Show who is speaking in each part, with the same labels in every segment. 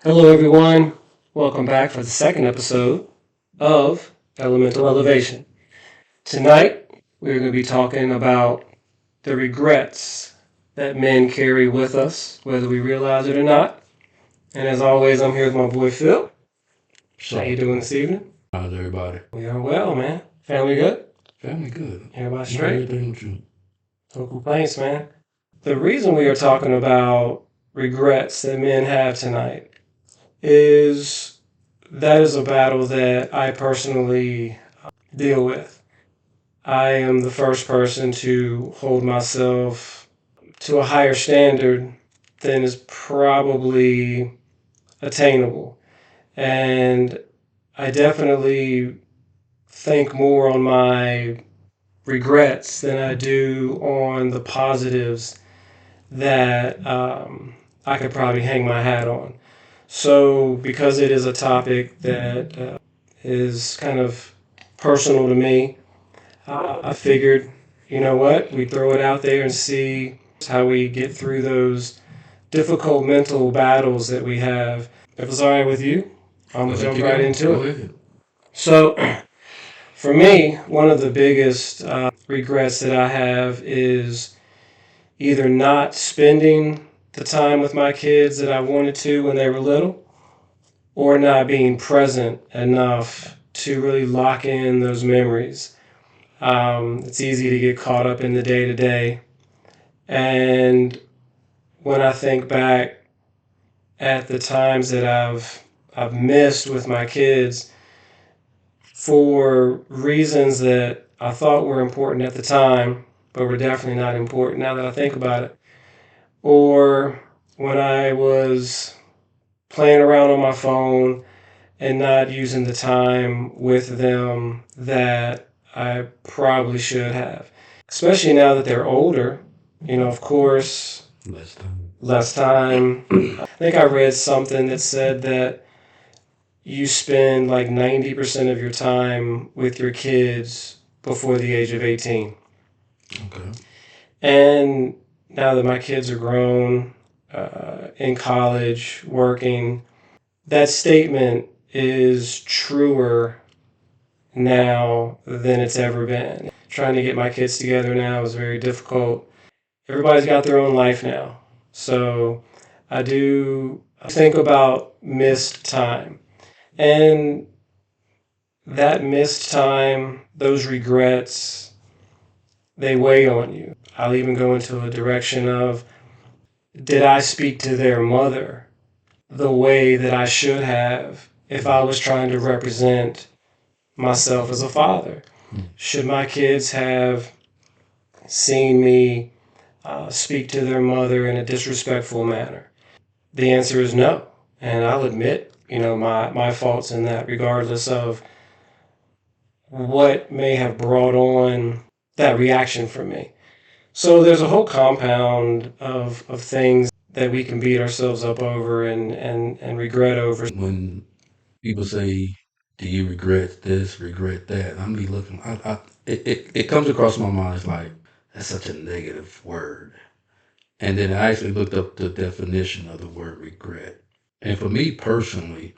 Speaker 1: Hello, everyone. Welcome back for the second episode of Elemental Elevation. Tonight, we're going to be talking about the regrets that men carry with us, whether we realize it or not. And as always, I'm here with my boy Phil. How you doing this evening?
Speaker 2: How's everybody?
Speaker 1: We are well, man. Family good?
Speaker 2: Family good.
Speaker 1: Everybody straight?
Speaker 2: Everything with you.
Speaker 1: No complaints, man. The reason we are talking about regrets that men have tonight is that is a battle that I personally deal with. I am the first person to hold myself to a higher standard than is probably attainable. And I definitely think more on my regrets than I do on the positives that I could probably hang my hat on. So, because it is a topic that is kind of personal to me, I figured, you know what, we throw it out there and see how we get through those difficult mental battles that we have. If it's all right with you, I'm going to jump right into it. So, for me, one of the biggest regrets that I have is either not spending the time with my kids that I wanted to when they were little, or not being present enough to really lock in those memories. It's easy to get caught up in the day to day. And when I think back at the times that I've missed with my kids for reasons that I thought were important at the time, but were definitely not important now that I think about it. Or when I was playing around on my phone and not using the time with them that I probably should have. Especially now that they're older, of course, less time. I think I read something that said that you spend like 90% of your time with your kids before the age of 18.
Speaker 2: Okay.
Speaker 1: And now that my kids are grown, in college, working, that statement is truer now than it's ever been. Trying to get my kids together now is very difficult. Everybody's got their own life now. So I do think about missed time. And that missed time, those regrets, they weigh on you. I'll even go into a direction of, did I speak to their mother the way that I should have if I was trying to represent myself as a father? Should my kids have seen me speak to their mother in a disrespectful manner? The answer is no. And I'll admit, my faults in that, regardless of what may have brought on that reaction from me. So there's a whole compound of things that we can beat ourselves up over and regret over.
Speaker 2: When people say, "Do you regret this, regret that?" I'm be looking. It comes across my mind as like that's such a negative word. And then I actually looked up the definition of the word regret. And for me personally,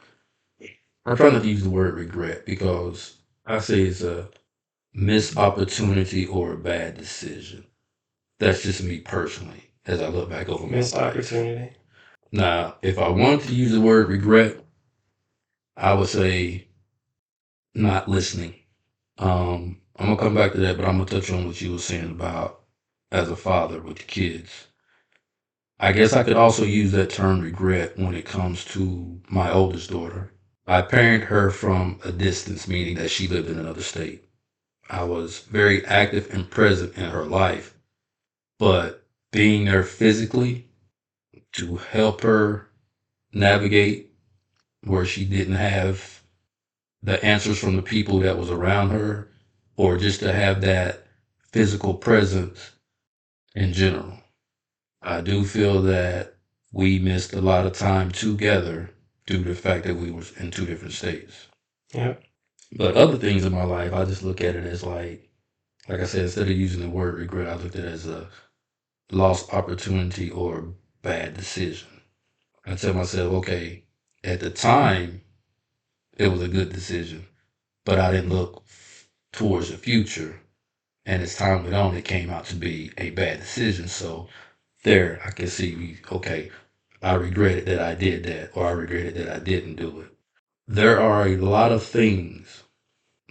Speaker 2: I try not to use the word regret because I say it's a missed opportunity or a bad decision. That's just me personally as I look back over my
Speaker 1: Missed
Speaker 2: life.
Speaker 1: opportunity.
Speaker 2: Now, if I wanted to use the word regret, I would say not listening. I'm gonna come back to that, but I'm gonna touch on what you were saying about as a father with the kids. I guess I could also use that term regret when it comes to my oldest daughter. I parented her from a distance, meaning that she lived in another state. I was very active and present in her life, but being there physically to help her navigate where she didn't have the answers from the people that was around her, or just to have that physical presence in general. I do feel that we missed a lot of time together due to the fact that we were in two different states.
Speaker 1: Yeah.
Speaker 2: But other things in my life, I just look at it as like I said, instead of using the word regret, I looked at it as a lost opportunity or bad decision. I tell myself, okay, At the time, it was a good decision, but I didn't look towards the future. And as time went on, it came out to be a bad decision. So there, I can see, okay, I regretted that I did that, or I regretted that I didn't do it. There are a lot of things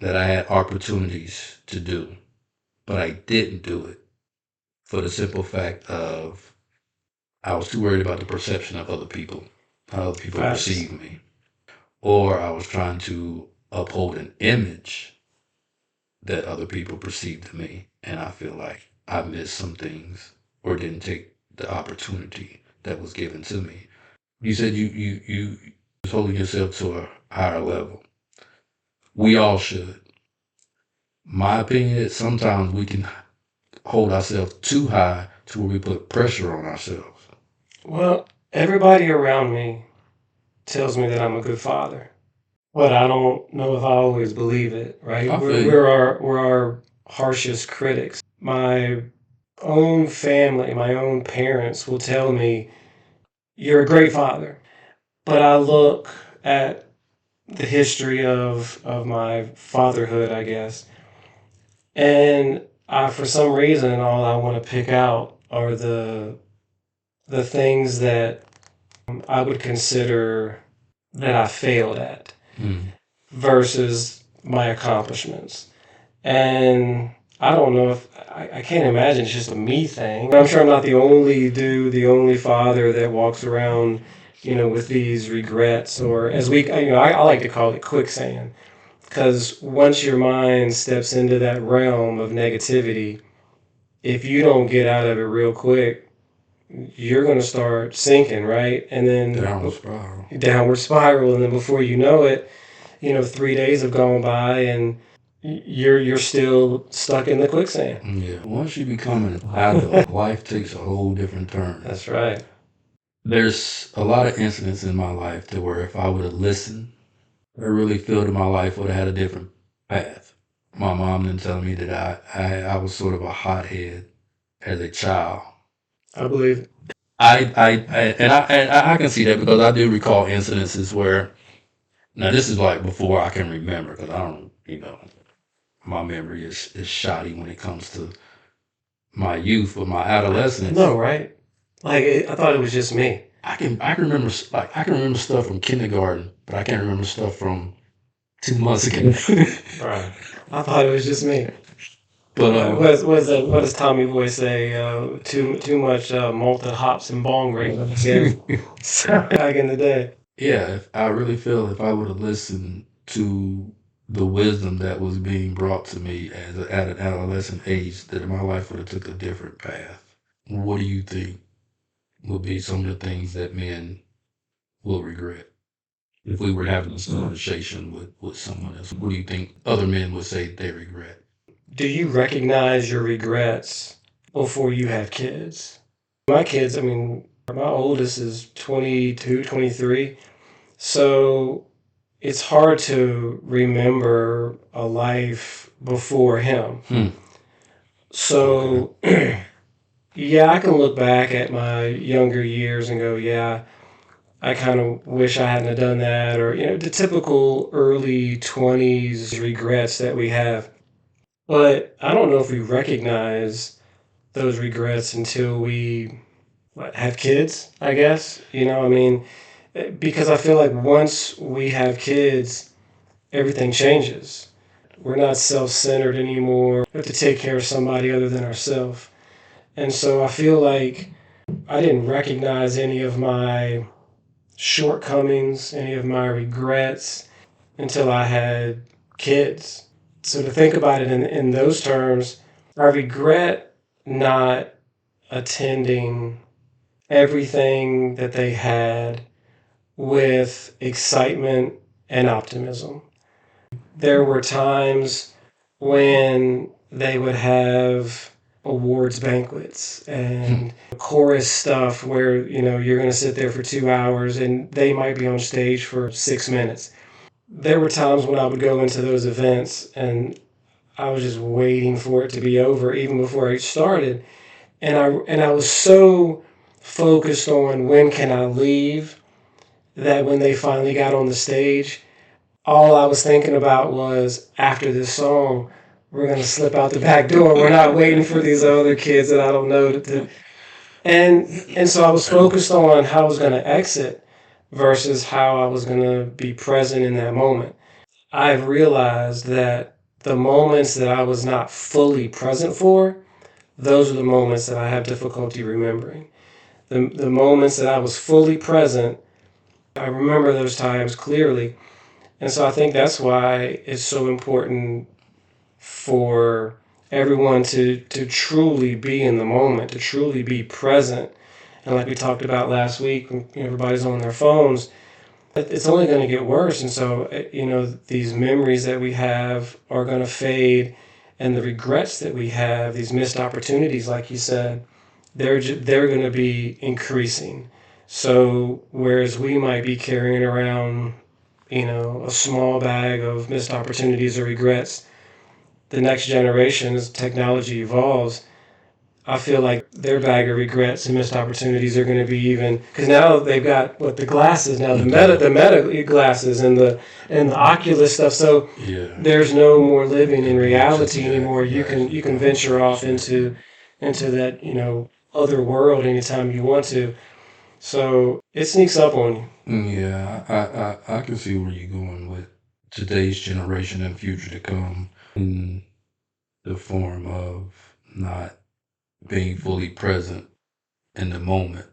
Speaker 2: that I had opportunities to do, but I didn't do it for the simple fact of I was too worried about the perception of other people, how other people
Speaker 1: Facts.
Speaker 2: perceive me, or I was trying to uphold an image that other people perceived of me, and I feel like I missed some things or didn't take the opportunity that was given to me. You said you was holding yourself to a higher level. We all should. My opinion is sometimes we can hold ourselves too high to where we put pressure on ourselves.
Speaker 1: Well, everybody around me tells me that I'm a good father, but I don't know if I always believe it. Right?
Speaker 2: I
Speaker 1: We're
Speaker 2: feel you.
Speaker 1: we're our we're our harshest critics. My own family, my own parents will tell me you're a great father, but I look at the history of my fatherhood, I guess, and for some reason, all I want to pick out are the things that I would consider that I failed at
Speaker 2: Mm.
Speaker 1: versus my accomplishments. And I don't know if I can't imagine it's just a me thing. I'm sure I'm not the only dude, the only father that walks around, with these regrets, or as I like to call it quicksand. Because once your mind steps into that realm of negativity, if you don't get out of it real quick, you're going to start sinking, right? And then
Speaker 2: Downward spiral.
Speaker 1: downward spiral, and then before you know it, 3 days have gone by, and you're still stuck in the quicksand.
Speaker 2: Yeah. Once you become an adult, life takes a whole different turn.
Speaker 1: That's right.
Speaker 2: There's a lot of incidents in my life to where if I would have listened, I really feel that my life would have had a different path. My mom didn't tell me that I was sort of a hothead as a child.
Speaker 1: I believe.
Speaker 2: And I can see that because I do recall incidences where now this is like before I can remember because I don't, my memory is shoddy when it comes to my youth or my adolescence.
Speaker 1: No, right? Like I thought it was just me.
Speaker 2: I can remember I can remember stuff from kindergarten, but I can't remember stuff from 2 months ago.
Speaker 1: Right. I thought it was just me.
Speaker 2: But
Speaker 1: What does Tommy Boy say? Too much malted hops and bong rings. Yeah. Back in the day.
Speaker 2: yeah, I really feel if I would have listened to the wisdom that was being brought to me at an adolescent age, that my life would have took a different path. What do you think would be some of the things that men will regret if we were having this conversation with someone else? What do you think other men would say they regret?
Speaker 1: Do you recognize your regrets before you have kids? My kids, I mean, my oldest is 22, 23. So it's hard to remember a life before him.
Speaker 2: Hmm.
Speaker 1: So, yeah, I can look back at my younger years and go, yeah, I kind of wish I hadn't have done that, or, the typical early 20s regrets that we have. But I don't know if we recognize those regrets until we have kids, I guess. I mean, because I feel like once we have kids, everything changes. We're not self centered anymore. We have to take care of somebody other than ourselves. And so I feel like I didn't recognize any of my shortcomings, any of my regrets until I had kids. So to think about it in those terms, I regret not attending everything that they had with excitement and optimism. There were times when they would have awards banquets and chorus stuff where you're going to sit there for 2 hours and they might be on stage for 6 minutes. There were times when I would go into those events and I was just waiting for it to be over even before it started, and I was so focused on when can I leave that when they finally got on the stage, all I was thinking about was after this song, we're going to slip out the back door. We're not waiting for these other kids that I don't know and so I was focused on how I was going to exit versus how I was going to be present in that moment. I've realized that the moments that I was not fully present for, those are the moments that I have difficulty remembering. The moments that I was fully present, I remember those times clearly. And so I think that's why it's so important for everyone to truly be in the moment, to truly be present. And like we talked about last week, when everybody's on their phones, it's only going to get worse. And so, these memories that we have are going to fade. And the regrets that we have, these missed opportunities, like you said, they're going to be increasing. So, whereas we might be carrying around, a small bag of missed opportunities or regrets, the next generation, as technology evolves, I feel like their bag of regrets and missed opportunities are going to be even, because now they've got the glasses now, the meta glasses and the Oculus stuff. So
Speaker 2: Yeah.
Speaker 1: there's no more living in reality
Speaker 2: Yeah,
Speaker 1: anymore. You can venture off into that other world anytime you want to. So it sneaks up on you.
Speaker 2: Yeah, I can see where you're going with today's generation and future to come in the form of not being fully present in the moment.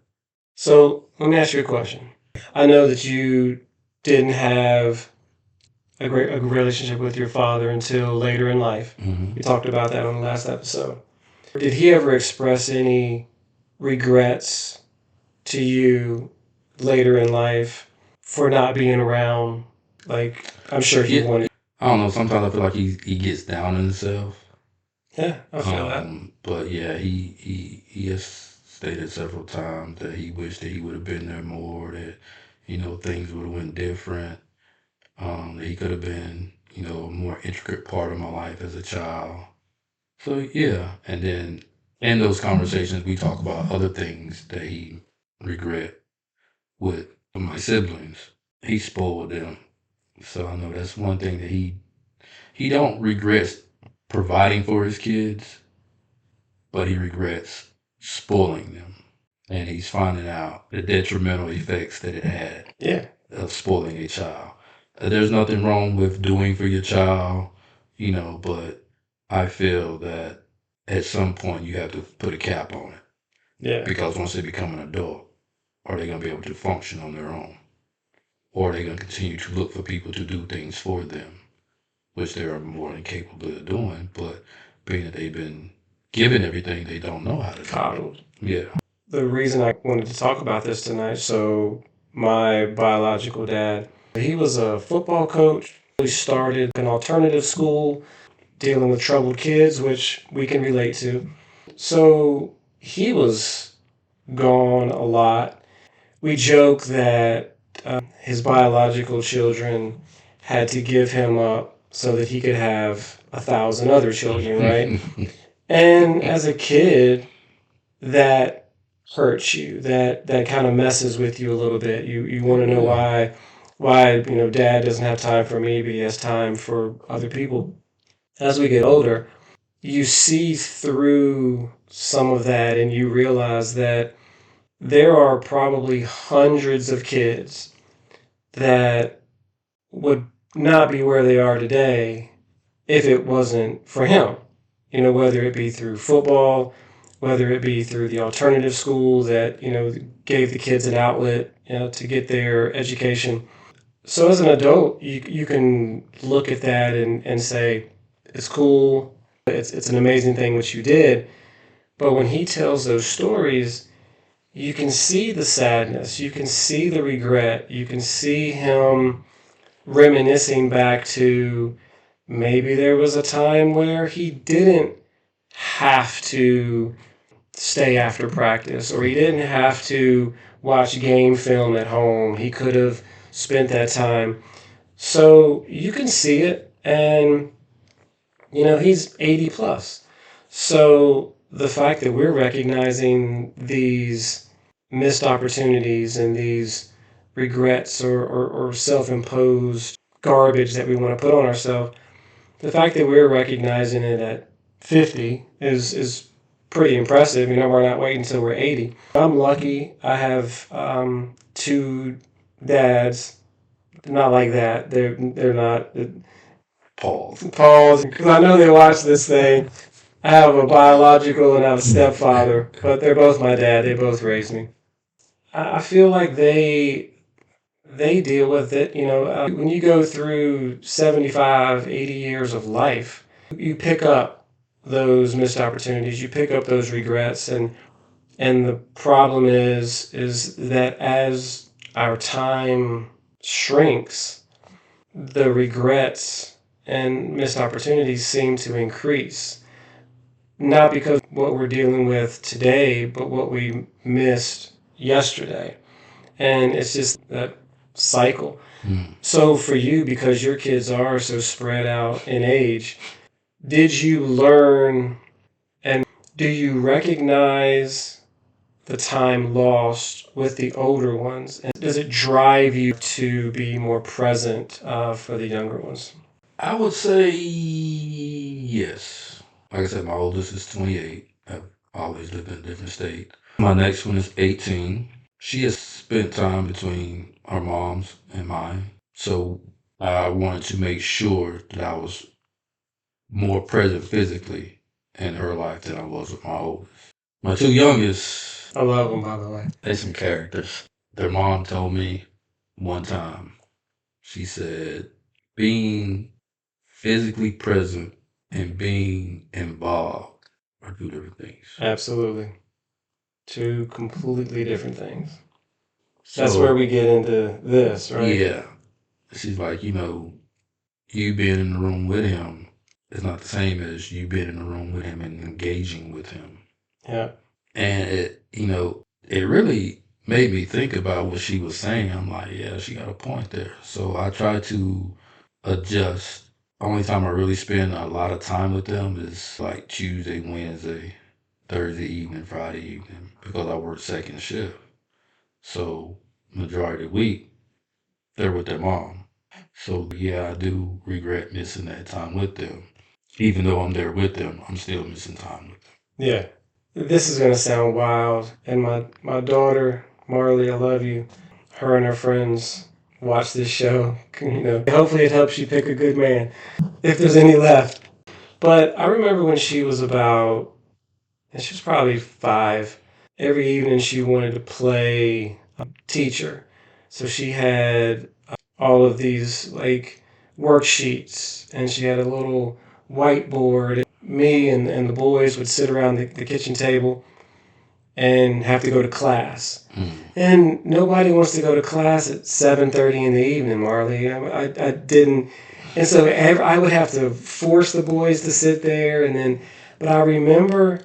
Speaker 1: So let me ask you a question. I know that you didn't have a great relationship with your father until later in life.
Speaker 2: Hmm.
Speaker 1: We talked about that on the last episode. Did he ever express any regrets to you later in life for not being around? Like, I'm sure he
Speaker 2: Yeah.
Speaker 1: wanted.
Speaker 2: I don't know. Sometimes I feel like he gets down on himself.
Speaker 1: Yeah, I feel that.
Speaker 2: But yeah, he has stated several times that he wished that he would have been there more. That things would have went different. That he could have been a more intricate part of my life as a child. So yeah, and then in those conversations we talk about other things that he regret with my siblings. He spoiled them. So I know that's one thing that he don't regret providing for his kids, but he regrets spoiling them. And he's finding out the detrimental effects that it had
Speaker 1: Yeah.
Speaker 2: of spoiling a child. There's nothing wrong with doing for your child, but I feel that at some point you have to put a cap on it.
Speaker 1: Yeah.
Speaker 2: Because once they become an adult, are they going to be able to function on their own? Or are they going to continue to look for people to do things for them, which they are more than capable of doing, but being that they've been given everything, they don't know how to do it.
Speaker 1: Coddled.
Speaker 2: Yeah.
Speaker 1: The reason I wanted to talk about this tonight, so my biological dad, he was a football coach. He started an alternative school dealing with troubled kids, which we can relate to. So he was gone a lot. We joke that his biological children had to give him up so that he could have 1,000 other children, right? And as a kid, that hurts you. That kind of messes with you a little bit. You want to know why dad doesn't have time for me, but he has time for other people. As we get older, you see through some of that and you realize that there are probably hundreds of kids that would not be where they are today if it wasn't for him. Whether it be through football, whether it be through the alternative school that, gave the kids an outlet, to get their education. So as an adult, you can look at that and say, it's cool, it's an amazing thing what you did. But when he tells those stories, you can see the sadness, you can see the regret, you can see him reminiscing back to maybe there was a time where he didn't have to stay after practice or he didn't have to watch game film at home. He could have spent that time. So you can see it, and he's 80 plus. So the fact that we're recognizing these missed opportunities and these regrets or self-imposed garbage that we want to put on ourselves. The fact that we're recognizing it at 50 is pretty impressive. We're not waiting until we're 80. I'm lucky. I have two dads. They're not like that. They're not. Pause. Because I know they watch this thing. I have a biological and I have a stepfather, but they're both my dad. They both raised me. I feel like they deal with it. When you go through 75, 80 years of life, you pick up those missed opportunities. You pick up those regrets, and the problem is that as our time shrinks, the regrets and missed opportunities seem to increase. Not because of what we're dealing with today, but what we missed yesterday. And it's just that cycle. So for you, because your kids are so spread out in age, did you learn and do you recognize the time lost with the older ones? And does it drive you to be more present for the younger ones?
Speaker 2: I would say yes. Like I said, my oldest is 28. I've always lived in a different state. My next one is 18. She has spent time between our moms and mine. So I wanted to make sure that I was more present physically in her life than I was with my oldest. My two youngest,
Speaker 1: I love them, by the way.
Speaker 2: they some characters. Their mom told me one time, she said, being physically present and being involved are two different things.
Speaker 1: Absolutely. Two completely different things.
Speaker 2: So,
Speaker 1: That's where we get into this, right?
Speaker 2: Yeah. She's like, you being in the room with him is not the same as you being in the room with him and engaging with him.
Speaker 1: Yeah.
Speaker 2: And it really made me think about what she was saying. I'm like, yeah, she got a point there. So I try to adjust. Only time I really spend a lot of time with them is like Tuesday, Wednesday, Thursday evening, Friday evening, because I work second shift. So majority of the week, they're with their mom. So yeah, I do regret missing that time with them. Even though I'm there with them, I'm still missing time with them.
Speaker 1: Yeah. This is gonna sound wild, and my daughter Marley, I love you. Her and her friends watch this show. Hopefully it helps you pick a good man, if there's any left. But I remember when she was and she was probably 5. Every evening she wanted to play teacher, so she had all of these like worksheets, and she had a little whiteboard. Me and the boys would sit around the kitchen table and have to go to class. And nobody wants to go to class at 7:30 in the evening, Marley. I didn't, and so I would have to force the boys to sit there, but I remember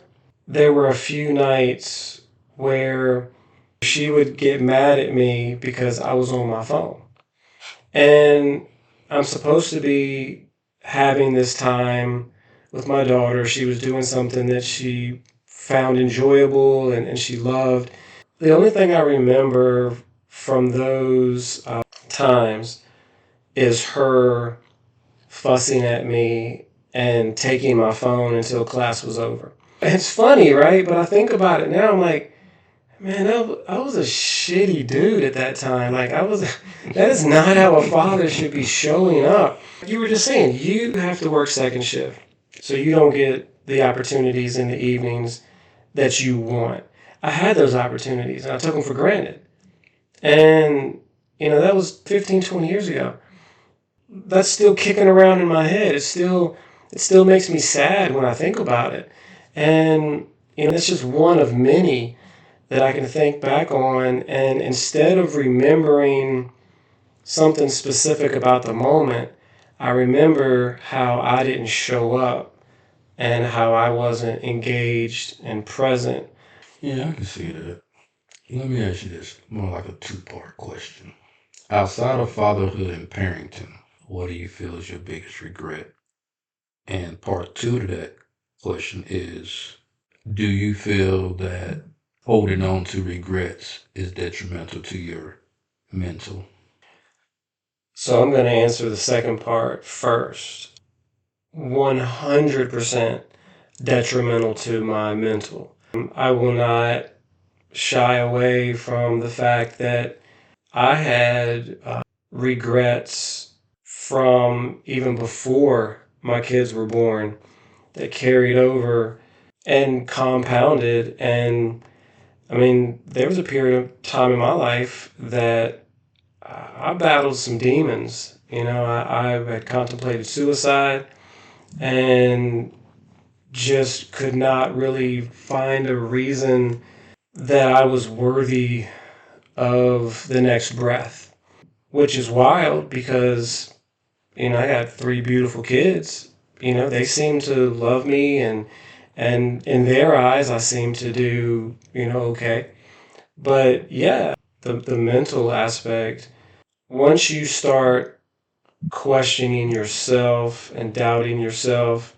Speaker 1: there were a few nights where she would get mad at me because I was on my phone. And I'm supposed to be having this time with my daughter. She was doing something that she found enjoyable and she loved. The only thing I remember from those times is her fussing at me and taking my phone until class was over. It's funny, right? But I think about it now, I'm like, man, I was a shitty dude at that time. That is not how a father should be showing up. You were just saying, you have to work second shift, so you don't get the opportunities in the evenings that you want. I had those opportunities, and I took them for granted. And, that was 15, 20 years ago. That's still kicking around in my head. It still makes me sad when I think about it. And, it's just one of many that I can think back on, and instead of remembering something specific about the moment, I remember how I didn't show up and how I wasn't engaged and present.
Speaker 2: Yeah, I can see that. Let me ask you this, more like a two-part question. Outside of fatherhood and parenting, what do you feel is your biggest regret? And part two to that question is, do you feel that holding on to regrets is detrimental to your mental?
Speaker 1: So I'm going to answer the second part first. 100% detrimental to my mental. I will not shy away from the fact that I had regrets from even before my kids were born that carried over and compounded. And I mean, there was a period of time in my life that I battled some demons. You know, I had contemplated suicide and just could not really find a reason that I was worthy of the next breath, which is wild because, I got three beautiful kids. They seem to love me, and in their eyes, I seem to do, okay. But yeah, the mental aspect, once you start questioning yourself and doubting yourself,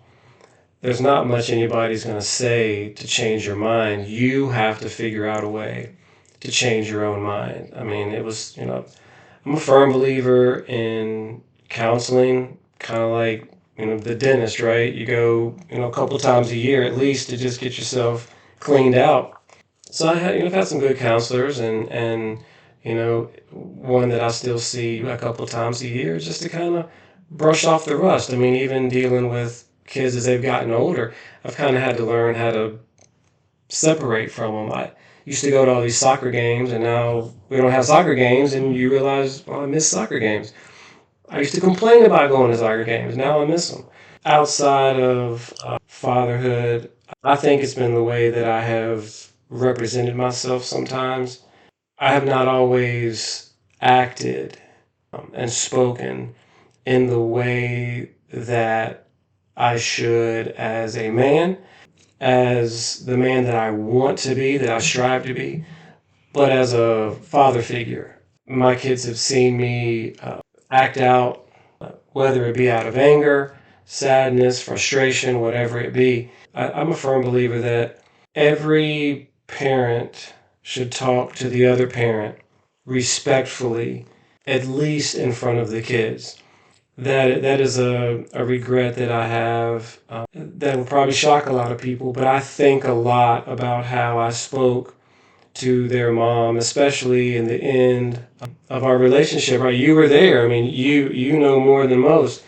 Speaker 1: there's not much anybody's going to say to change your mind. You have to figure out a way to change your own mind. I mean, I'm a firm believer in counseling, kind of like, the dentist, right? You go, a couple times a year at least to just get yourself cleaned out. So I've had some good counselors, and one that I still see a couple times a year just to kind of brush off the rust. I mean, even dealing with kids as they've gotten older, I've kind of had to learn how to separate from them. I used to go to all these soccer games, and now we don't have soccer games, and you realize, well, I miss soccer games. I used to complain about going to soccer games. Now I miss them. Outside of fatherhood, I think it's been the way that I have represented myself sometimes. I have not always acted and spoken in the way that I should as a man, as the man that I want to be, that I strive to be, but as a father figure. My kids have seen me act out, whether it be out of anger, sadness, frustration, whatever it be. I'm a firm believer that every parent should talk to the other parent respectfully, at least in front of the kids. That is a regret that I have that will probably shock a lot of people, but I think a lot about how I spoke to their mom, especially in the end of our relationship. Right, you were there. I mean, you know more than most.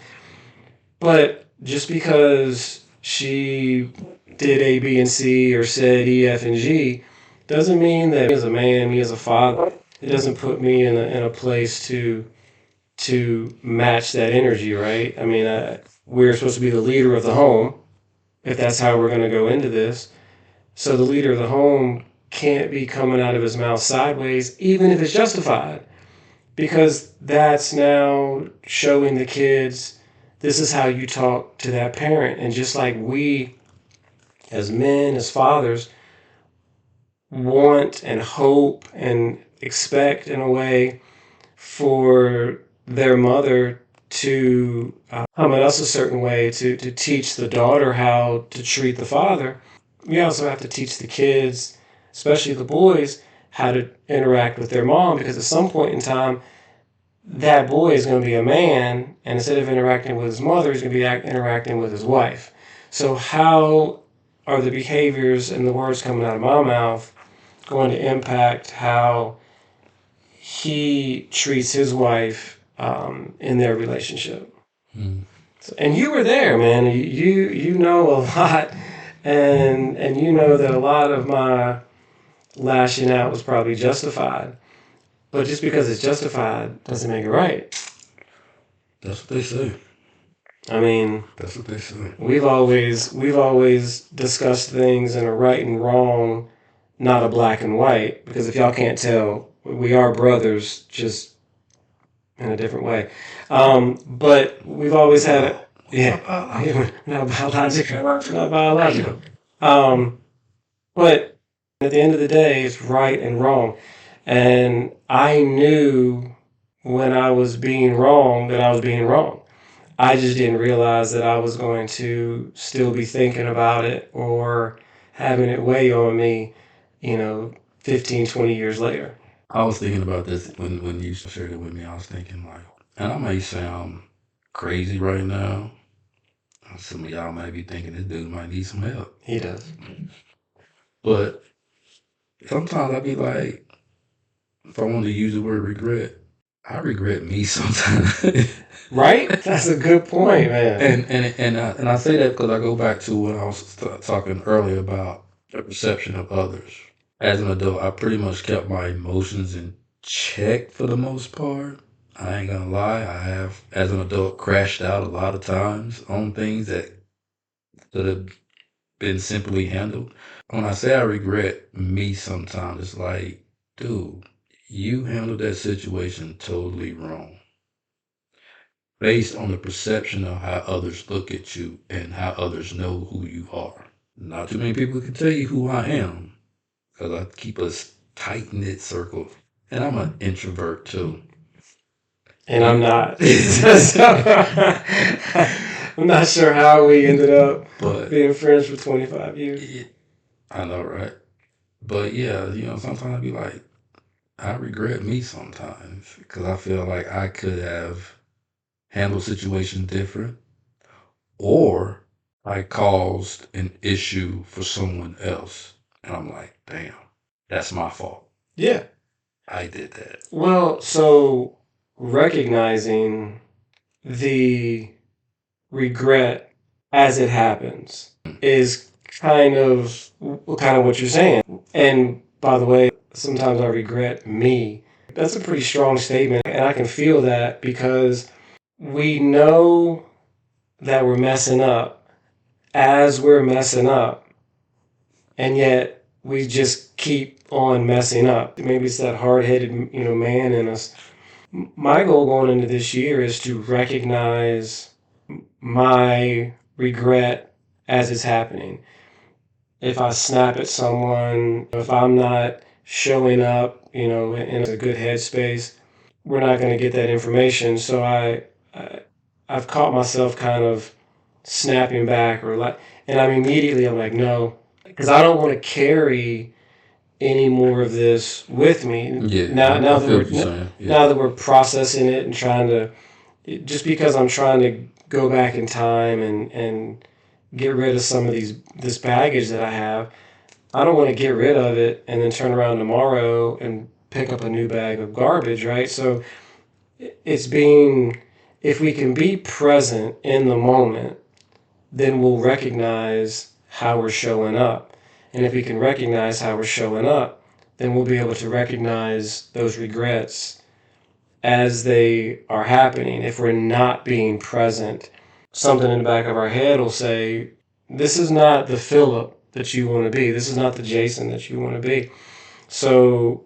Speaker 1: But just because she did A, B, and C, or said E, F, and G, doesn't mean that me as a man, me as a father, it doesn't put me in a place to match that energy, right? I mean, we're supposed to be the leader of the home, if that's how we're going to go into this. So the leader of the home can't be coming out of his mouth sideways, even if it's justified, because that's now showing the kids this is how you talk to that parent. And just like we, as men, as fathers, want and hope and expect in a way for their mother to come at us a certain way to teach the daughter how to treat the father, we also have to teach the kids, especially the boys, how to interact with their mom, because at some point in time, that boy is going to be a man, and instead of interacting with his mother, he's going to be interacting with his wife. So how are the behaviors and the words coming out of my mouth going to impact how he treats his wife in their relationship?
Speaker 2: Hmm.
Speaker 1: So, and you were there, man. You know a lot, and you know that a lot of my lashing out was probably justified. But just because it's justified doesn't make it right.
Speaker 2: That's what they say.
Speaker 1: I mean,
Speaker 2: That's what they say.
Speaker 1: we've always discussed things in a right and wrong, not a black and white. Because if y'all can't tell, we are brothers, just in a different way. But we've always had it. Yeah, not biological. Not biological. But at the end of the day, it's right and wrong. And I knew when I was being wrong that I was being wrong. I just didn't realize that I was going to still be thinking about it or having it weigh on me, 15, 20 years later.
Speaker 2: I was thinking about this when you shared it with me. I was thinking like, and I may sound crazy right now. Some of y'all might be thinking this dude might need some help.
Speaker 1: He does.
Speaker 2: But sometimes I be like, if I want to use the word regret, I regret me sometimes.
Speaker 1: Right? That's a good point, man.
Speaker 2: And I say that because I go back to when I was talking earlier about the perception of others. As an adult, I pretty much kept my emotions in check for the most part. I ain't gonna lie, I have, as an adult, crashed out a lot of times on things that could have been simply handled. When I say I regret me sometimes, it's like, dude, you handled that situation totally wrong based on the perception of how others look at you and how others know who you are. Not too many people can tell you who I am because I keep a tight knit circle, and I'm an introvert too.
Speaker 1: And I'm not. I'm not sure how we ended up
Speaker 2: But
Speaker 1: being friends for 25 years.
Speaker 2: I know, right? But yeah, sometimes I be like, I regret me sometimes because I feel like I could have handled situations different, or I caused an issue for someone else. And I'm like, damn, that's my fault.
Speaker 1: Yeah.
Speaker 2: I did that.
Speaker 1: Well, so recognizing the regret as it happens is kind of what you're saying. And by the way, sometimes I regret me. That's a pretty strong statement, and I can feel that because we know that we're messing up as we're messing up, and yet we just keep on messing up. Maybe it's that hard-headed, man in us. My goal going into this year is to recognize my regret as it's happening. If I snap at someone, if I'm not showing up, in a good headspace, we're not going to get that information. So I've caught myself kind of snapping back and I'm like, no, because I don't want to carry any more of this with me.
Speaker 2: Yeah,
Speaker 1: Now
Speaker 2: I
Speaker 1: that
Speaker 2: feel what you're saying.
Speaker 1: now that we're processing it and trying to, just because I'm trying to go back in time and get rid of some of this baggage that I have, I don't want to get rid of it and then turn around tomorrow and pick up a new bag of garbage, right? So it's being, if we can be present in the moment, then we'll recognize how we're showing up. And if we can recognize how we're showing up, then we'll be able to recognize those regrets as they are happening. If we're not being present, something in the back of our head will say, this is not the Philip that you want to be. This is not the Jason that you want to be. So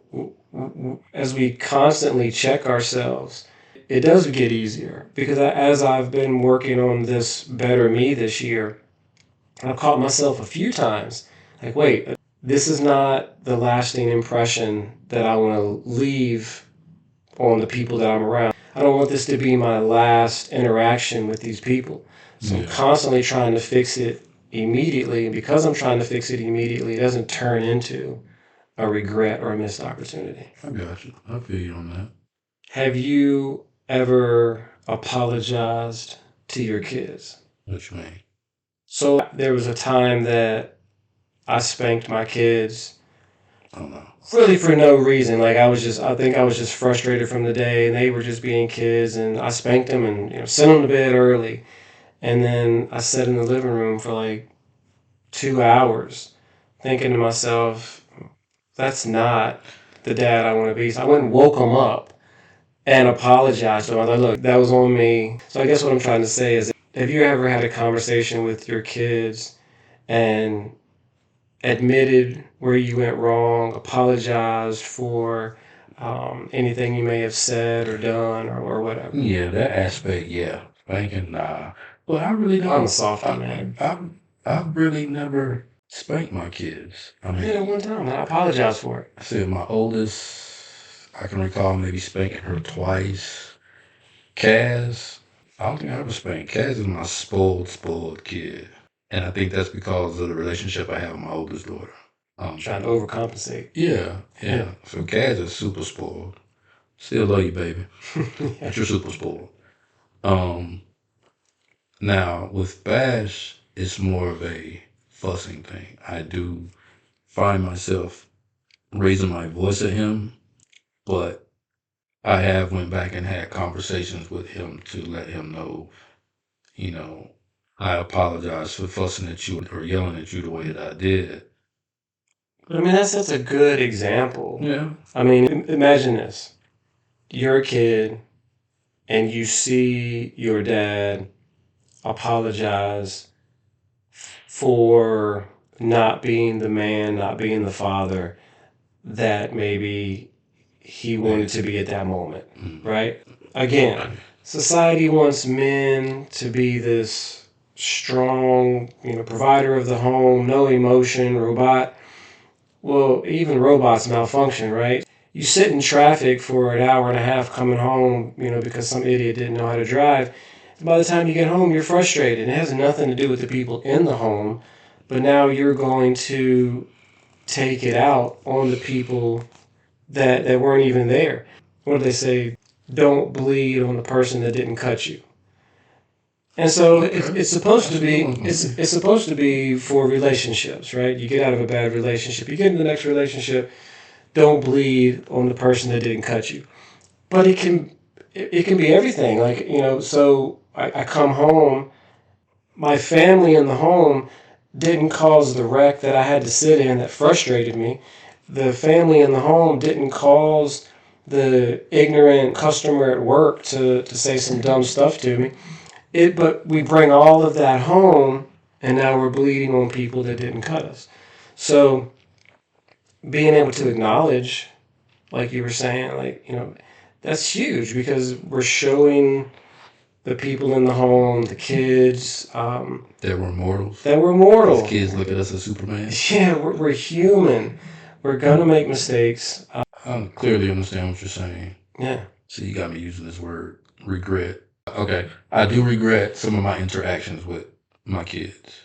Speaker 1: as we constantly check ourselves, it does get easier because as I've been working on this better me this year, I've caught myself a few times like, wait, this is not the lasting impression that I want to leave on the people that I'm around. I don't want this to be my last interaction with these people. So I'm constantly trying to fix it immediately. And because I'm trying to fix it immediately, it doesn't turn into a regret or a missed opportunity.
Speaker 2: I got you. I feel you on that.
Speaker 1: Have you ever apologized to your kids?
Speaker 2: What you mean?
Speaker 1: So there was a time that I spanked my kids
Speaker 2: I don't know.
Speaker 1: really for no reason. Like I think I was just frustrated from the day, and they were just being kids, and I spanked them and sent them to bed early, and then I sat in the living room for like 2 hours, thinking to myself, that's not the dad I want to be. So I went and woke them up and apologized to them. I thought, look, that was on me. So I guess what I'm trying to say is, have you ever had a conversation with your kids and admitted where you went wrong, apologized for anything you may have said or done or whatever?
Speaker 2: Yeah, that aspect, yeah. Spanking, nah. Well, I really don't.
Speaker 1: I'm a softy, man.
Speaker 2: I've really never spanked my kids. I
Speaker 1: I did it
Speaker 2: mean,
Speaker 1: one time and I apologized for it.
Speaker 2: I said my oldest, I can recall maybe spanking her twice. Kaz, I don't think I ever spanked. Kaz is my spoiled kid. And I think that's because of the relationship I have with my oldest daughter.
Speaker 1: Trying to overcompensate.
Speaker 2: Yeah,
Speaker 1: Yeah.
Speaker 2: yeah. So Kaz is super spoiled. Still love you, baby,
Speaker 1: Yeah.
Speaker 2: but you're super spoiled. Now with Bash, it's more of a fussing thing. I do find myself raising my voice at him, but I have went back and had conversations with him to let him know, you know, I apologize for fussing at you or yelling at you the way that I did.
Speaker 1: But I mean, that's a good example.
Speaker 2: Yeah.
Speaker 1: I mean, imagine this. You're a kid and you see your dad apologize for not being the man, not being the father that maybe he wanted to be at that moment, right? Again, society wants men to be this strong, provider of the home, no emotion, robot. Well, even robots malfunction, right? You sit in traffic for an hour and a half coming home, because some idiot didn't know how to drive. And by the time you get home, you're frustrated. It has nothing to do with the people in the home, but now you're going to take it out on the people that weren't even there. What do they say? Don't bleed on the person that didn't cut you. And so it's supposed to be it's supposed to be for relationships, right? You get out of a bad relationship, you get into the next relationship. Don't bleed on the person that didn't cut you. But it can be everything. Like so I come home, my family in the home didn't cause the wreck that I had to sit in that frustrated me. The family in the home didn't cause the ignorant customer at work to say some dumb stuff to me. But we bring all of that home, and now we're bleeding on people that didn't cut us. So being able to acknowledge, like you were saying, that's huge because we're showing the people in the home, the kids,
Speaker 2: That we're mortals.
Speaker 1: that we're mortal.
Speaker 2: As kids look at us as Superman.
Speaker 1: Yeah, we're human. We're gonna make mistakes.
Speaker 2: I clearly understand what you're saying.
Speaker 1: Yeah.
Speaker 2: So you got me using this word regret. Okay, I do regret some of my interactions with my kids.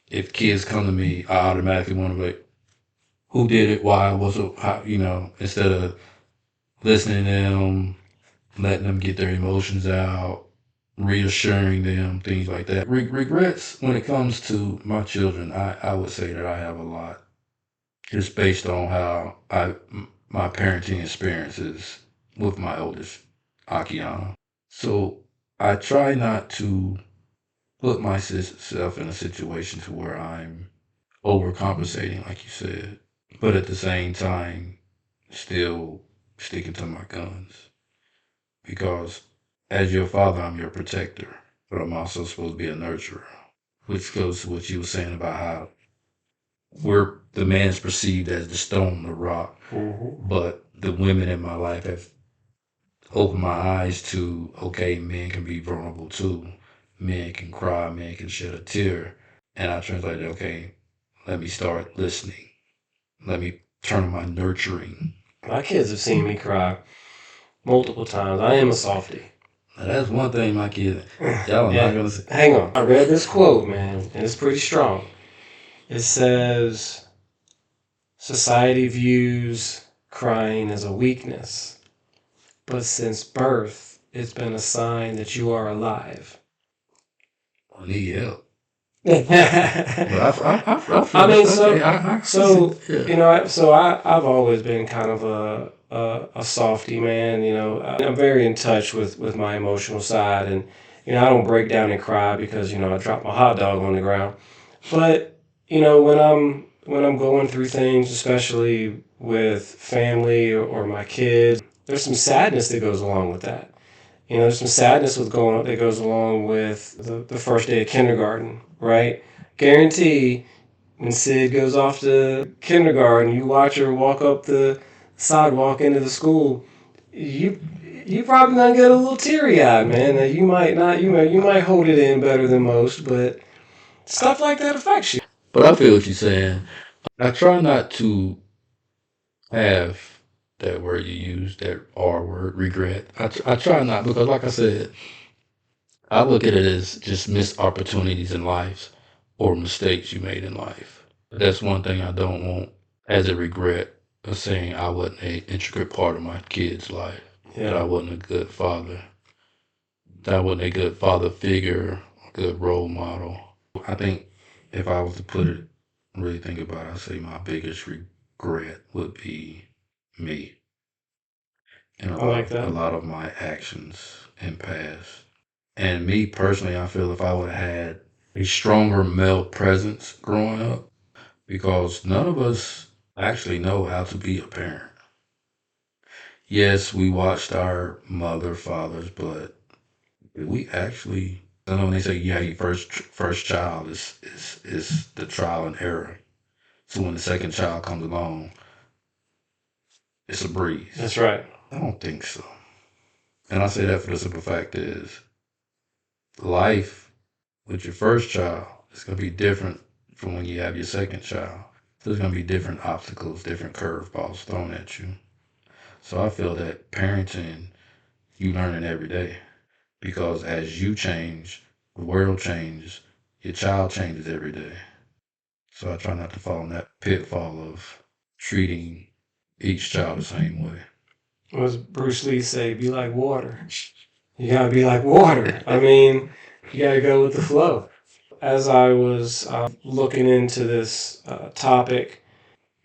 Speaker 2: If kids come to me, I automatically want to be like, who did it, why, what's up, how, instead of listening to them, letting them get their emotions out, reassuring them, things like that. Regrets when it comes to my children, I would say that I have a lot. Just based on how my parenting experiences with my oldest, Akiana. So I try not to put myself in a situation to where I'm overcompensating, like you said, but at the same time, still sticking to my guns. Because as your father, I'm your protector, but I'm also supposed to be a nurturer, which goes to what you were saying about how the man's perceived as the stone, the rock, but the women in my life have opened my eyes to, okay, men can be vulnerable too. Men can cry, men can shed a tear. And I translated, okay, let me start listening. Let me turn my nurturing.
Speaker 1: My kids have seen me cry multiple times. I am a softie.
Speaker 2: Now, that's one thing my kids, y'all are not going to say.
Speaker 1: Hang on. I read this quote, man, and it's pretty strong. It says, society views crying as a weakness, but since birth, it's been a sign that you are alive.
Speaker 2: I need help.
Speaker 1: I mean, I've always been kind of a softy, man. I'm very in touch with my emotional side, and I don't break down and cry because I dropped my hot dog on the ground. But when I'm going through things, especially with family or my kids, there's some sadness that goes along with that. There's some sadness that goes along with the first day of kindergarten, right? Guarantee when Sid goes off to kindergarten, you watch her walk up the sidewalk into the school, you probably gonna get a little teary eyed, man. Now, you might not, you might hold it in better than most, but stuff like that affects you.
Speaker 2: But I feel what you're saying. I try not to have that word you use, that R word, regret. I try not because, like I said, I look at it as just missed opportunities in life or mistakes you made in life. That's one thing I don't want as a regret of saying I wasn't an intricate part of my kid's life, that I wasn't a good father, that I wasn't a good father figure, a good role model. I think if I was to put it, really think about it, I'd say my biggest regret would be me and
Speaker 1: I like
Speaker 2: a
Speaker 1: that.
Speaker 2: lot of my actions in past. And me personally, I feel if I would have had a stronger male presence growing up, because none of us actually know how to be a parent. Yes, we watched our mother, fathers, but we actually, I know when they say you have your first child is the trial and error. So when the second child comes along, it's a breeze.
Speaker 1: That's right.
Speaker 2: I don't think so. And I say that for the simple fact is life with your first child is going to be different from when you have your second child. There's going to be different obstacles, different curveballs thrown at you. So I feel that parenting, you learn it every day because as you change, the world changes, your child changes every day. So I try not to fall in that pitfall of treating each child the same way.
Speaker 1: What does Bruce Lee say? Be like water. You gotta be like water. I mean, you gotta go with the flow. As I was looking into this topic,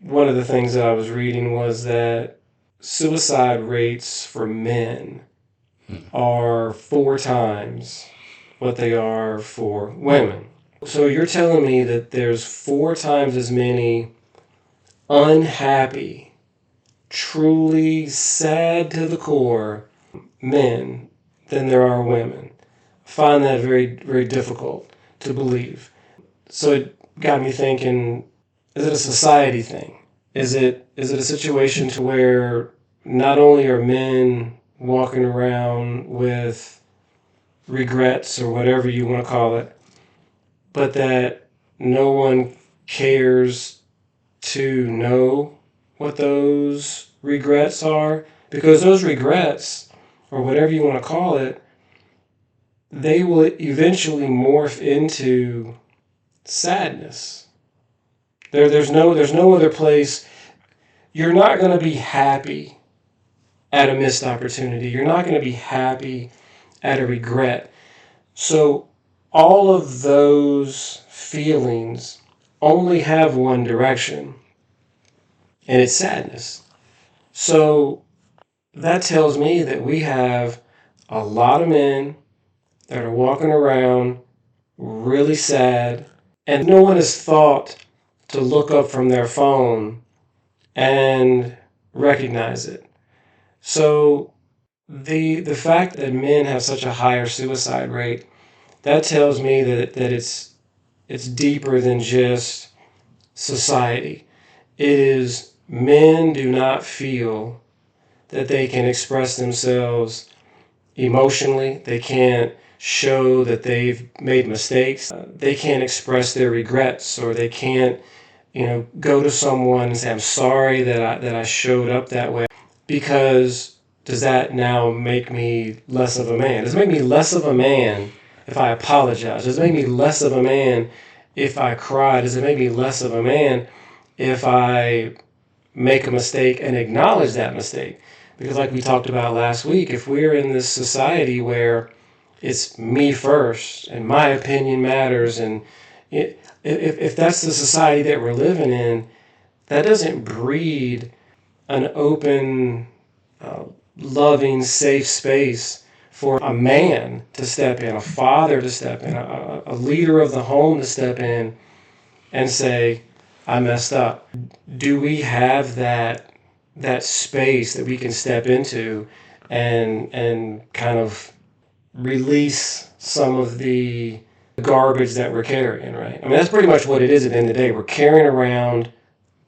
Speaker 1: one of the things that I was reading was that suicide rates for men are 4 times what they are for women. So you're telling me that there's 4 times as many unhappy, truly sad to the core men than there are women. I find that very, very difficult to believe. So it got me thinking, is it a society thing? Is it a situation to where not only are men walking around with regrets or whatever you want to call it, but that no one cares to know what those regrets are? Because those regrets, or whatever you want to call it, they will eventually morph into sadness. There's no other place. You're not going to be happy at a missed opportunity. You're not going to be happy at a regret. So all of those feelings only have one direction, and it's sadness. So that tells me that we have a lot of men that are walking around really sad, and no one has thought to look up from their phone and recognize it. So the fact that men have such a higher suicide rate, that tells me that it's deeper than just society. It is men do not feel that they can express themselves emotionally. They can't show that they've made mistakes. They can't express their regrets, or they can't, go to someone and say, "I'm sorry that I showed up that way." Because does that now make me less of a man? Does it make me less of a man if I apologize? Does it make me less of a man if I cry? Does it make me less of a man if I make a mistake and acknowledge that mistake? Because, like we talked about last week, if we're in this society where it's me first and my opinion matters, and if that's the society that we're living in, that doesn't breed an open, uh, loving, safe space for a man to step in, a father to step in, a leader of the home to step in and say, "I messed up." Do we have that space that we can step into and kind of release some of the garbage that we're carrying, right? I mean, that's pretty much what it is at the end of the day. We're carrying around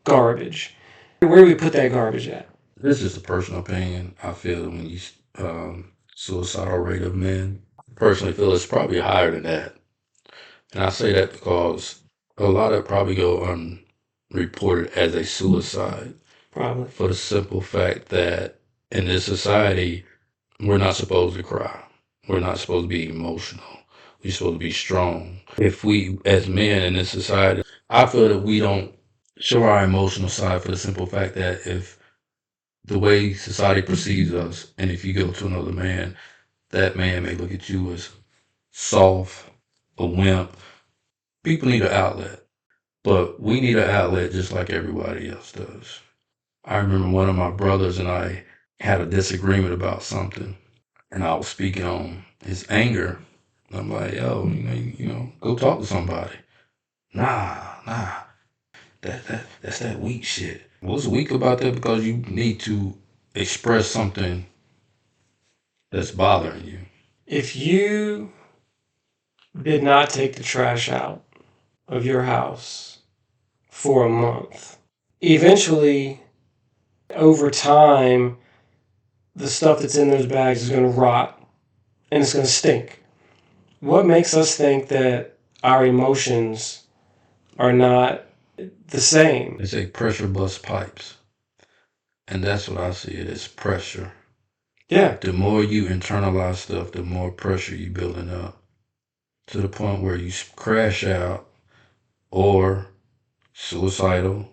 Speaker 1: garbage. Where do we put that garbage at?
Speaker 2: This is a personal opinion. I feel that when you suicidal rate of men, I personally feel it's probably higher than that. And I say that because a lot of it probably go unreported as a suicide.
Speaker 1: Probably.
Speaker 2: For the simple fact that in this society, we're not supposed to cry. We're not supposed to be emotional. We're supposed to be strong. If we, as men in this society, I feel that we don't show our emotional side for the simple fact that if the way society perceives us, and if you go to another man, that man may look at you as soft, a wimp. People need an outlet, but we need an outlet just like everybody else does. I remember one of my brothers and I had a disagreement about something, and I was speaking on his anger. I'm like, yo, go talk to somebody. Nah, that's that weak shit. What's weak about that? Because you need to express something that's bothering you.
Speaker 1: If you did not take the trash out of your house for a month, eventually, over time, the stuff that's in those bags is going to rot and it's going to stink. What makes us think that our emotions are not the same?
Speaker 2: They say pressure busts pipes. And that's what I see it as, pressure.
Speaker 1: Yeah.
Speaker 2: The more you internalize stuff, the more pressure you building up, to the point where you crash out, or suicidal,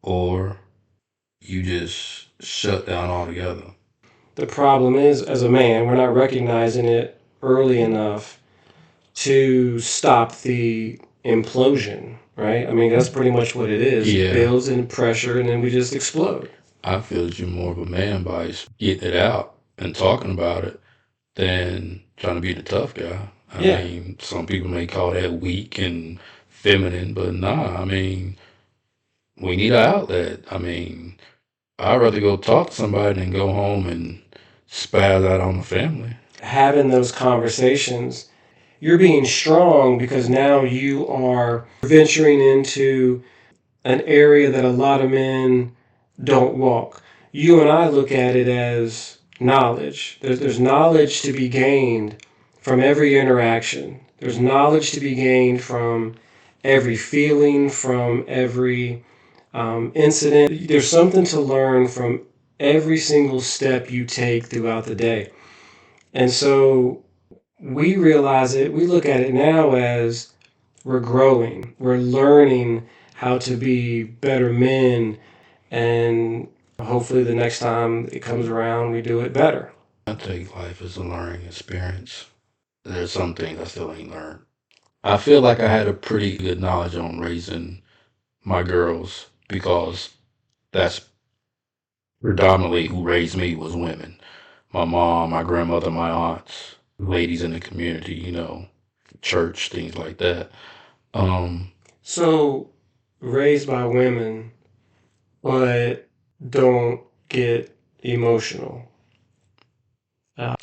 Speaker 2: or you just shut down altogether.
Speaker 1: The problem is, as a man, we're not recognizing it early enough to stop the implosion, right? I mean, that's pretty much what it is.
Speaker 2: Yeah.
Speaker 1: It builds in pressure and then we just explode.
Speaker 2: I feel that you're more of a man by getting it out and talking about it than trying to be the tough guy. I mean, some people may call that weak and feminine, but nah, I mean, we need an outlet. I mean, I'd rather go talk to somebody than go home and spaz out on the family.
Speaker 1: Having those conversations, you're being strong because now you are venturing into an area that a lot of men don't walk. You and I look at it as knowledge. There's knowledge to be gained from every interaction. There's knowledge to be gained from every feeling, from every incident. There's something to learn from every single step you take throughout the day. And so we realize it, we look at it now as we're growing, we're learning how to be better men, and hopefully the next time it comes around, we do it better.
Speaker 2: I take life as a learning experience. There's some things I still ain't learned. I feel like I had a pretty good knowledge on raising my girls because that's predominantly who raised me was women. My mom, my grandmother, my aunts, ladies in the community, church, things like that.
Speaker 1: So, raised by women, but don't get emotional.
Speaker 2: I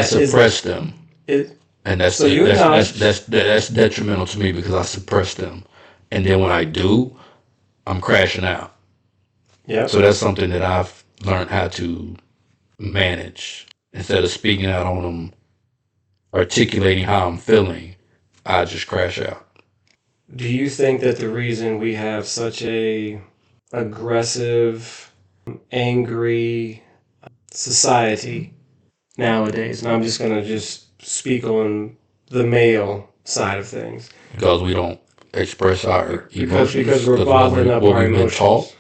Speaker 2: suppress them,
Speaker 1: It,
Speaker 2: and that's
Speaker 1: so you acknowledge.
Speaker 2: that's detrimental to me because I suppress them, and then when I do, I'm crashing out.
Speaker 1: Yeah.
Speaker 2: So that's something that I've learned how to manage. Instead of speaking out on them, articulating how I'm feeling, I just crash out.
Speaker 1: Do you think that the reason we have such a aggressive, angry society nowadays, and I'm just going to just speak on the male side of things,
Speaker 2: Because we don't express our emotions.
Speaker 1: because we're bottling up our emotions.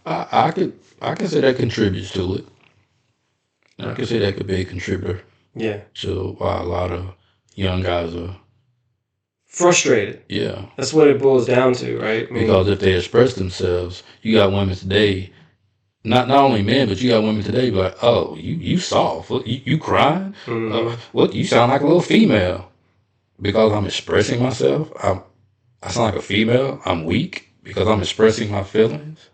Speaker 2: I can say that contributes to it. I can say that could be a contributor.
Speaker 1: Yeah.
Speaker 2: So why a lot of young guys are
Speaker 1: frustrated.
Speaker 2: Yeah.
Speaker 1: That's what it boils down to, right? I mean,
Speaker 2: because if they express themselves, you got women today, not only men, but you got women today be like, oh, you soft, you crying, what, you sound like a little female. Because I'm expressing myself, I sound like a female. I'm weak because I'm expressing my feelings.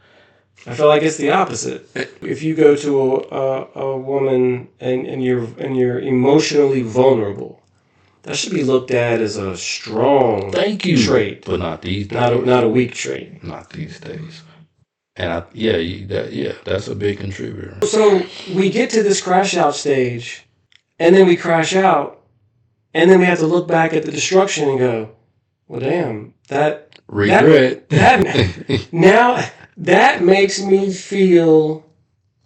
Speaker 1: I feel like it's the opposite. If you go to a woman and you're emotionally vulnerable, that should be looked at as a strong trait,
Speaker 2: but not these days.
Speaker 1: Not a weak trait.
Speaker 2: Not these days. And that's a big contributor.
Speaker 1: So we get to this crash out stage, and then we crash out, and then we have to look back at the destruction and go, well, damn, that
Speaker 2: regret.
Speaker 1: Now that makes me feel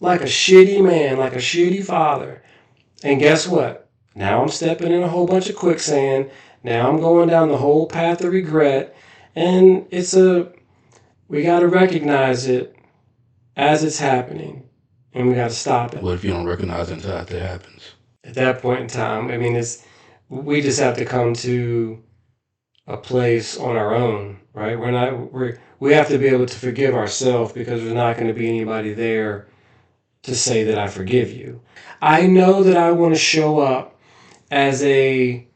Speaker 1: like a shitty man, like a shitty father. And guess what? Now I'm stepping in a whole bunch of quicksand. Now I'm going down the whole path of regret. And it's a We got to recognize it as it's happening, and we got to stop it.
Speaker 2: What if you don't recognize it until after it happens?
Speaker 1: At that point in time, I mean, we just have to come to a place on our own, right? We have to be able to forgive ourselves, because there's not going to be anybody there to say that I forgive you. I know that I want to show up as a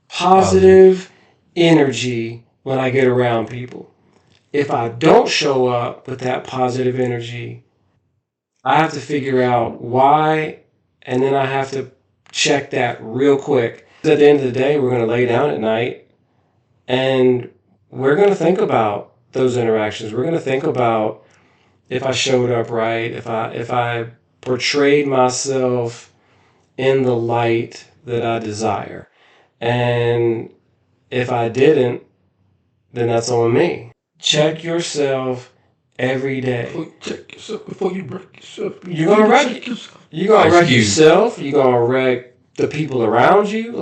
Speaker 1: positive energy when I get around people. If I don't show up with that positive energy, I have to figure out why, and then I have to check that real quick. At the end of the day, we're going to lay down at night, and we're going to think about those interactions. We're going to think about if I showed up right, if I portrayed myself in the light that I desire. And if I didn't, then that's on me. Check yourself every day.
Speaker 2: Check yourself before you wreck yourself.
Speaker 1: You're gonna wreck yourself. You're gonna wreck yourself. You're gonna wreck the people around you.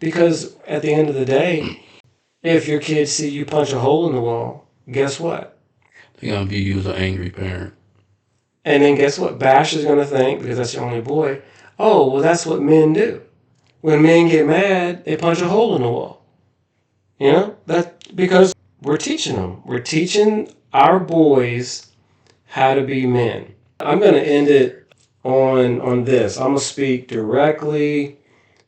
Speaker 1: Because at the end of the day, if your kids see you punch a hole in the wall, guess what?
Speaker 2: They're gonna view you as an angry parent.
Speaker 1: And then guess what? Bash is gonna think, because that's your only boy, oh, well, that's what men do. When men get mad, they punch a hole in the wall. That because we're teaching them. We're teaching our boys how to be men. I'm going to end it on this. I'm going to speak directly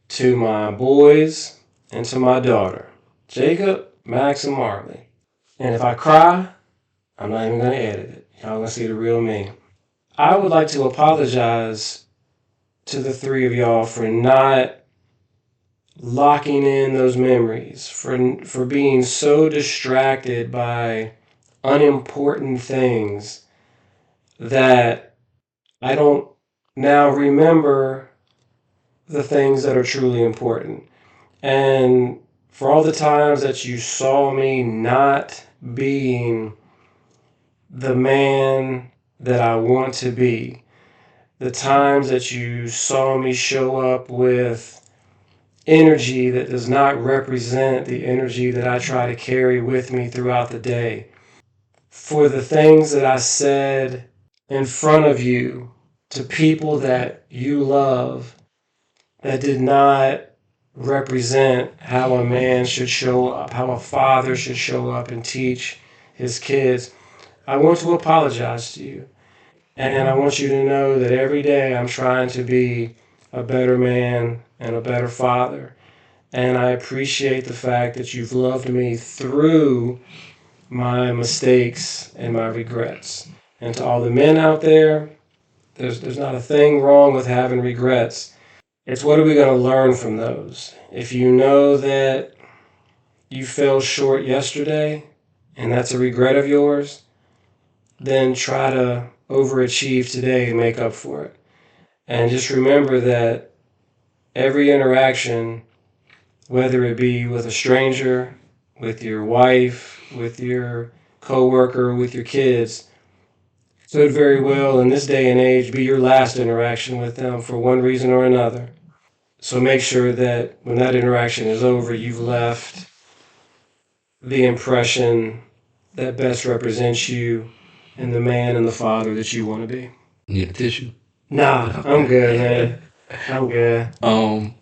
Speaker 1: to my boys and to my daughter, Jacob, Max, and Marley. And if I cry, I'm not even going to edit it. Y'all going to see the real me. I would like to apologize to the three of y'all for not locking in those memories, for being so distracted by unimportant things that I don't now remember the things that are truly important. And for all the times that you saw me not being the man that I want to be, the times that you saw me show up with energy that does not represent the energy that I try to carry with me throughout the day, for the things that I said in front of you to people that you love that did not represent how a man should show up, how a father should show up and teach his kids, I want to apologize to you. And I want you to know that every day I'm trying to be a better man and a better father. And I appreciate the fact that you've loved me through my mistakes and my regrets. And to all the men out there, there's not a thing wrong with having regrets. It's what are we going to learn from those? If you know that you fell short yesterday and that's a regret of yours, then try to overachieve today and make up for it. And just remember that every interaction, whether it be with a stranger, with your wife, with your coworker, with your kids, could very well in this day and age be your last interaction with them for one reason or another. So make sure that when that interaction is over, you've left the impression that best represents you and the man and the father that you want to be.
Speaker 2: Need a tissue?
Speaker 1: Nah, I'm good, man. I'm good.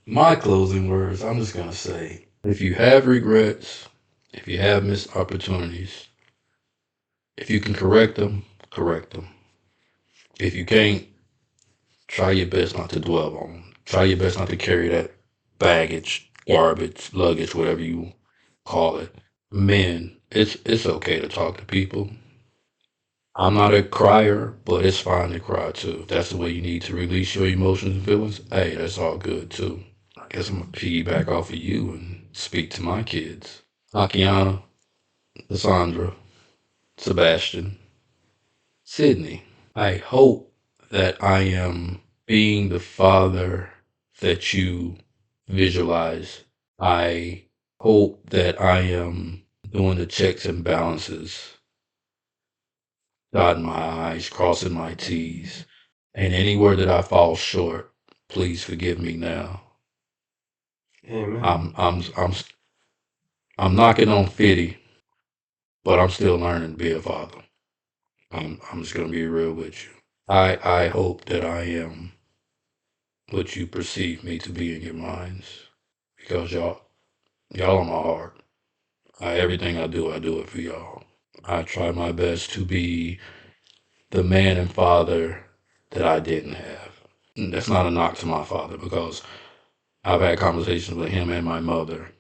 Speaker 2: My closing words, I'm just gonna say, if you have regrets, if you have missed opportunities, if you can correct them, correct them. If you can't, try your best not to dwell on them. Try your best not to carry that baggage, garbage, luggage, whatever you call it. Men, it's okay to talk to people. I'm not a crier, but it's fine to cry too. If that's the way you need to release your emotions and feelings, hey, that's all good too. I guess I'm gonna piggyback off of you and speak to my kids. Akiana, Cassandra, Sebastian, Sydney. I hope that I am being the father that you visualize. I hope that I am doing the checks and balances, dotting my I's, crossing my T's. And anywhere that I fall short, please forgive me now.
Speaker 1: Amen.
Speaker 2: I'm knocking on 50. but I'm still learning to be a father. I'm just gonna be real with you. I hope that I am what you perceive me to be in your minds, because y'all are my heart. Everything I do it for y'all. I try my best to be the man and father that I didn't have. And that's not a knock to my father, because I've had conversations with him and my mother,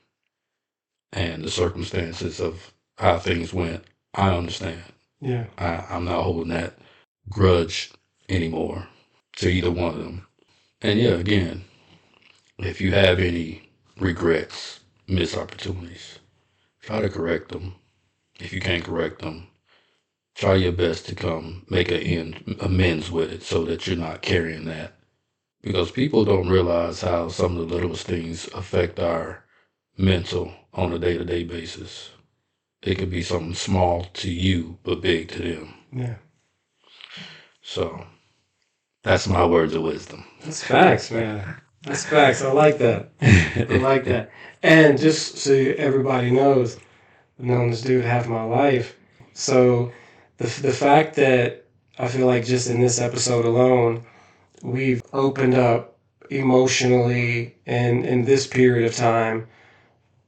Speaker 2: and the circumstances of how things went. I understand.
Speaker 1: Yeah.
Speaker 2: I'm not holding that grudge anymore to either one of them. And yeah, again, if you have any regrets, missed opportunities, try to correct them. If you can't correct them, try your best to come make amends with it, so that you're not carrying that. Because people don't realize how some of the littlest things affect our mental on a day-to-day basis. It could be something small to you, but big to them.
Speaker 1: Yeah.
Speaker 2: So that's my words of wisdom.
Speaker 1: That's facts, man. That's facts. I like that. I like that. And just so everybody knows, I've known this dude half my life. So the fact that I feel like just in this episode alone, we've opened up emotionally and in this period of time,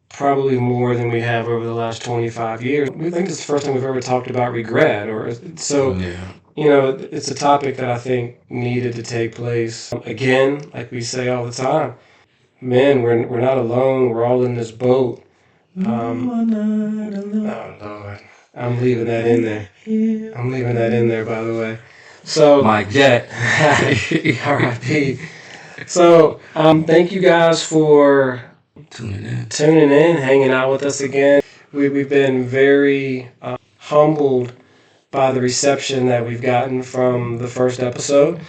Speaker 1: probably more than we have over the last 25 years. We think this is the first time we've ever talked about regret, or so.
Speaker 2: Yeah.
Speaker 1: You know, it's a topic that I think needed to take place. Again, like we say all the time, men, we're not alone. We're all in this boat. Oh, Lord. I'm leaving that in there. I'm leaving that in there, by the way. So,
Speaker 2: Mike Jack.
Speaker 1: R.I.P. So, thank you guys for
Speaker 2: Tuning in.
Speaker 1: hanging out with us again. We've been very humbled by the reception that we've gotten from the first episode.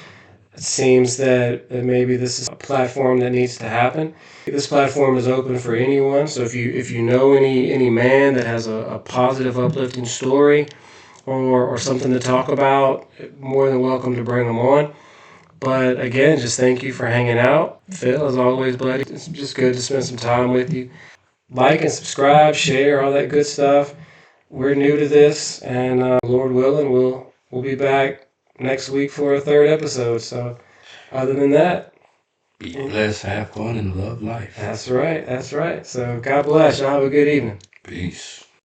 Speaker 1: It seems that maybe this is a platform that needs to happen. This platform is open for anyone. So if you know any man that has a positive, uplifting story or something to talk about, more than welcome to bring them on. But again, just thank you for hanging out. Phil, as always, buddy, it's just good to spend some time with you. Like and subscribe, share, all that good stuff. We're new to this, and Lord willing, we'll be back next week for a third episode. So, other than that,
Speaker 2: Be blessed, have fun, and love life.
Speaker 1: that's right. So, God bless. Y'all have a good evening.
Speaker 2: Peace.